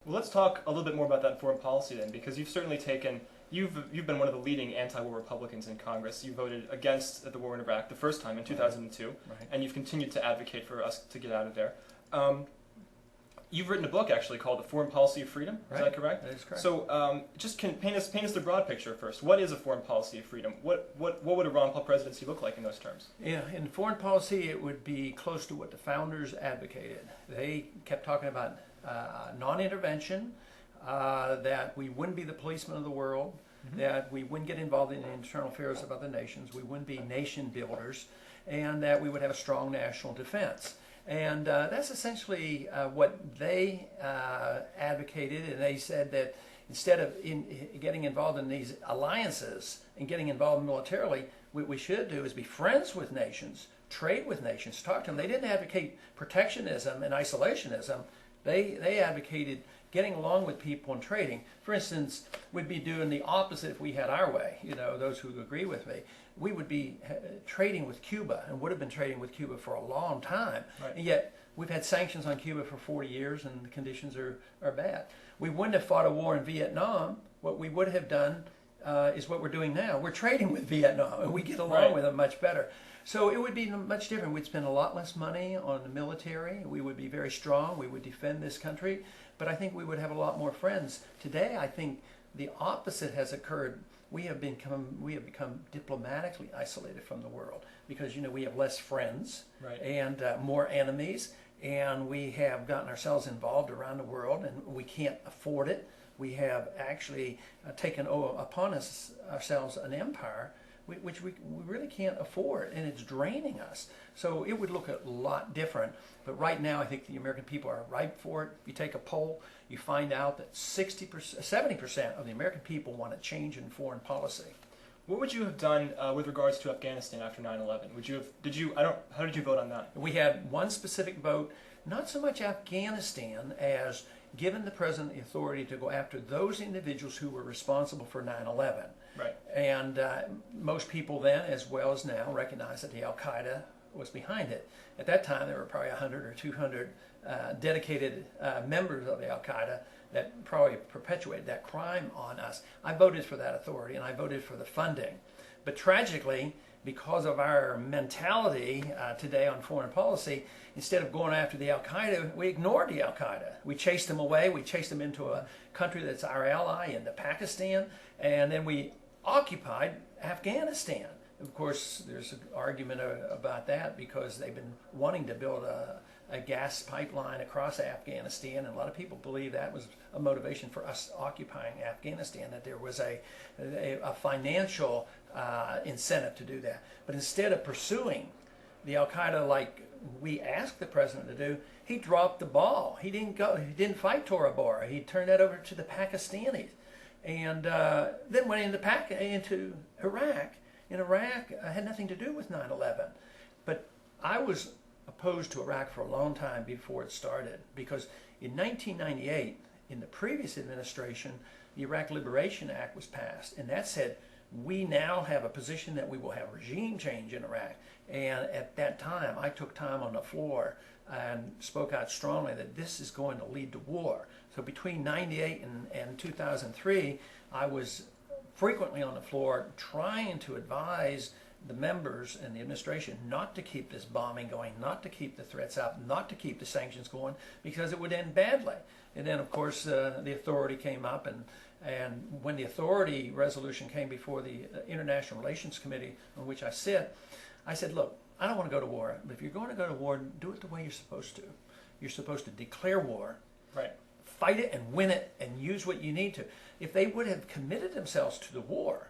Well, let's talk a little bit more about that foreign policy then, because you've certainly taken, you've been one of the leading anti-war Republicans in Congress. You voted against the war in Iraq the first time in 2002, Right. and you've continued to advocate for us to get out of there. You've written a book actually called The Foreign Policy of Freedom. Is Right. that correct? That is correct. So just paint us the broad picture first. What is a foreign policy of freedom? What would a Ron Paul presidency look like in those terms? Yeah, in foreign policy, it would be close to what the founders advocated. They kept talking about non-intervention, that we wouldn't be the policemen of the world, that we wouldn't get involved in the internal affairs of other nations, we wouldn't be nation builders, and that we would have a strong national defense. And that's essentially what they advocated, and they said that instead of getting involved in these alliances and getting involved militarily, what we should do is be friends with nations, trade with nations, talk to them. They didn't advocate protectionism and isolationism. They advocated getting along with people and trading. For instance, we'd be doing the opposite if we had our way, those who agree with me. We would be trading with Cuba and would have been trading with Cuba for a long time. Right. And yet we've had sanctions on Cuba for 40 years and the conditions are bad. We wouldn't have fought a war in Vietnam. What we would have done is what we're doing now. We're trading with Vietnam and we get along Right. with them much better. So it would be much different. We'd spend a lot less money on the military. We would be very strong. We would defend this country. But I think we would have a lot more friends. Today, I think the opposite has occurred. We have become diplomatically isolated from the world because we have less friends Right. and more enemies, and we have gotten ourselves involved around the world, and we can't afford it. We have actually taken upon ourselves an empire which we really can't afford, and it's draining us. So it would look a lot different. But right now, I think the American people are ripe for it. If you take a poll, you find out that 70% of the American people want a change in foreign policy. What would you have done with regards to Afghanistan after 9/11? How did you vote on that? We had one specific vote, not so much Afghanistan as given the president the authority to go after those individuals who were responsible for 9/11. Right. And most people then, as well as now, recognize that the Al-Qaeda was behind it. At that time, there were probably 100 or 200 dedicated members of the Al-Qaeda that probably perpetuated that crime on us. I voted for that authority, and I voted for the funding. But tragically, because of our mentality today on foreign policy, instead of going after the Al-Qaeda, we ignored the Al-Qaeda. We chased them away. We chased them into a country that's our ally, into Pakistan, and then we occupied Afghanistan. Of course, there's an argument about that because they've been wanting to build a gas pipeline across Afghanistan, and a lot of people believe that was a motivation for us occupying Afghanistan, that there was a financial incentive to do that. But instead of pursuing the Al-Qaeda like we asked the president to do, he dropped the ball. He didn't fight Tora Bora. He turned that over to the Pakistanis, and then went into Iraq. In Iraq, had nothing to do with 9/11. But I was opposed to Iraq for a long time before it started, because in 1998, in the previous administration, the Iraq Liberation Act was passed, and that said we now have a position that we will have regime change in Iraq. And at that time, I took time on the floor and spoke out strongly that this is going to lead to war. So between 98 and 2003, I was frequently on the floor trying to advise the members and the administration not to keep this bombing going, not to keep the threats up, not to keep the sanctions going, because it would end badly. And then, of course, the authority came up, and when the authority resolution came before the International Relations Committee, on which I sit, I said, look, I don't want to go to war, but if you're going to go to war, do it the way you're supposed to. You're supposed to declare war, Right. fight it and win it, and use what you need to. If they would have committed themselves to the war,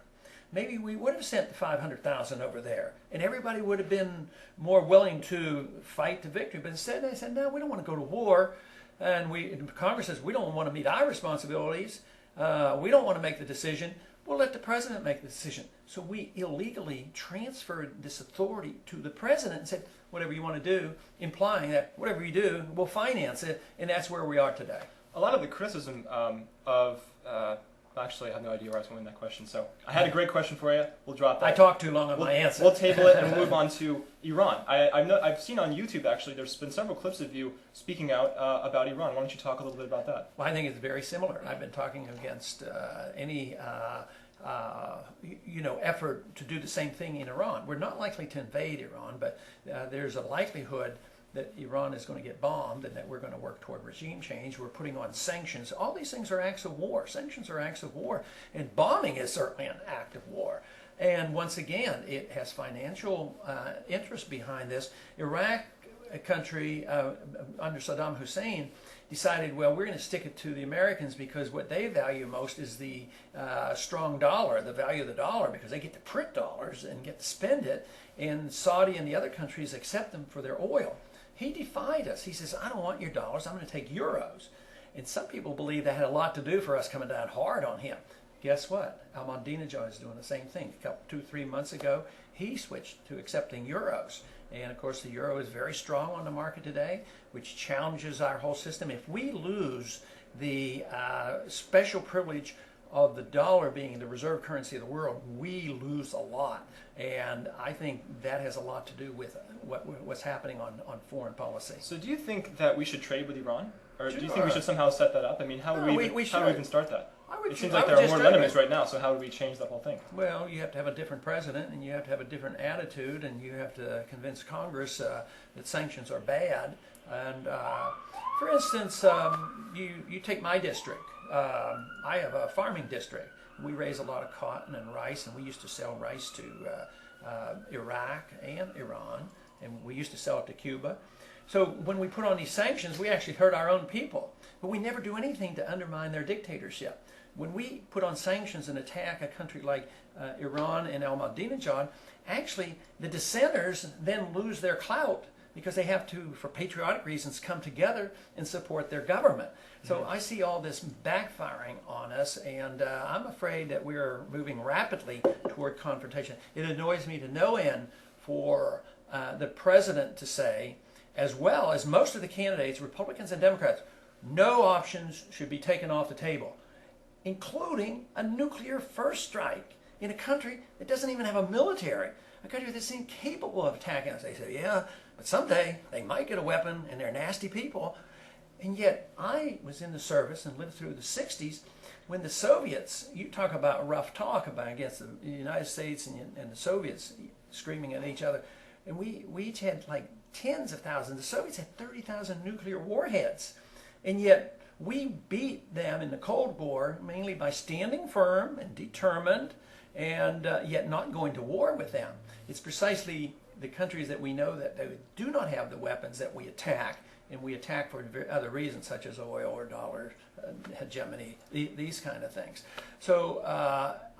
maybe we would have sent the 500,000 over there, and everybody would have been more willing to fight to victory. But instead, they said, no, we don't want to go to war. And Congress says, we don't want to meet our responsibilities. We don't want to make the decision. We'll let the president make the decision. So we illegally transferred this authority to the president and said, whatever you want to do, implying that whatever you do, we'll finance it, and that's where we are today. A lot of the criticism of Actually, I have no idea where I was going with that question. So I had a great question for you. We'll drop that. I talked too long on my answer. We'll table it and we'll move on to Iran. I've seen on YouTube, actually, there's been several clips of you speaking out about Iran. Why don't you talk a little bit about that? Well, I think it's very similar. I've been talking against any effort to do the same thing in Iran. We're not likely to invade Iran, but there's a likelihood that Iran is going to get bombed and that we're going to work toward regime change. We're putting on sanctions. All these things are acts of war. Sanctions are acts of war. And bombing is certainly an act of war. And once again, it has financial interest behind this. Iraq, a country under Saddam Hussein, decided, well, we're going to stick it to the Americans because what they value most is the strong dollar, the value of the dollar, because they get to print dollars and get to spend it. And Saudi and the other countries accept them for their oil. He defied us. He says, I don't want your dollars. I'm going to take euros. And some people believe that had a lot to do for us coming down hard on him. Guess what? Ahmadinejad is doing the same thing. 2-3 months ago, he switched to accepting euros. And of course, the euro is very strong on the market today, which challenges our whole system. If we lose the special privilege of the dollar being the reserve currency of the world, we lose a lot. And I think that has a lot to do with what's happening on foreign policy. So do you think that we should trade with Iran? Or Sure. do you think we should somehow set that up? I mean, how would we even start that? It seems like there are more enemies right now, so how do we change the whole thing? Well, you have to have a different president, and you have to have a different attitude, and you have to convince Congress that sanctions are bad. And for instance, you take my district. I have a farming district. We raise a lot of cotton and rice, and we used to sell rice to Iraq and Iran, and we used to sell it to Cuba. So when we put on these sanctions, we actually hurt our own people. But we never do anything to undermine their dictatorship. When we put on sanctions and attack a country like Iran and Ahmadinejad, actually the dissenters then lose their clout because they have to, for patriotic reasons, come together and support their government. So I see all this backfiring on us, and I'm afraid that we're moving rapidly toward confrontation. It annoys me to no end for the president to say, as well as most of the candidates, Republicans and Democrats, no options should be taken off the table, including a nuclear first strike in a country that doesn't even have a military, a country that's incapable of attacking us. They say, yeah, but someday they might get a weapon, and they're nasty people. And yet I was in the service and lived through the 60s when the Soviets, you talk about rough talk about against the United States and the Soviets screaming at each other, and we each had like tens of thousands. The Soviets had 30,000 nuclear warheads, and yet we beat them in the Cold War mainly by standing firm and determined, and yet not going to war with them. It's precisely the countries that we know that they do not have the weapons that we attack, and we attack for other reasons such as oil or dollar hegemony, these kind of things. So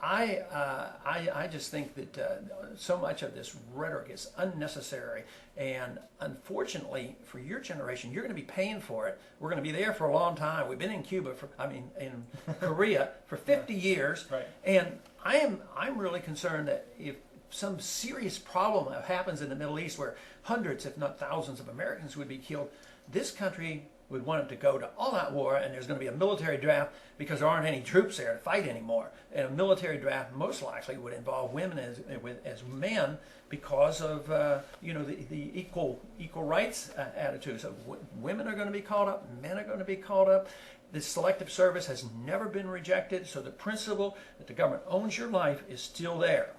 I just think that so much of this rhetoric is unnecessary, and unfortunately for your generation, you're going to be paying for it. We're going to be there for a long time. We've been in in Korea for 50 years, right. And I'm really concerned that if some serious problem happens in the Middle East where hundreds, if not thousands of Americans would be killed, this country would want it to go to all-out war, and there's going to be a military draft because there aren't any troops there to fight anymore. And a military draft most likely would involve women as men because of the equal rights attitude. So women are going to be called up, men are going to be called up. The selective service has never been rejected, so the principle that the government owns your life is still there.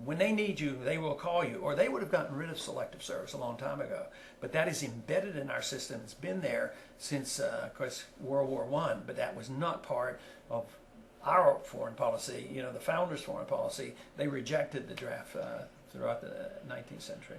When they need you, they will call you, or they would have gotten rid of selective service a long time ago. But that is embedded in our system. It's been there since, of course, World War I, but that was not part of our foreign policy, the founders' foreign policy. They rejected the draft throughout the 19th century.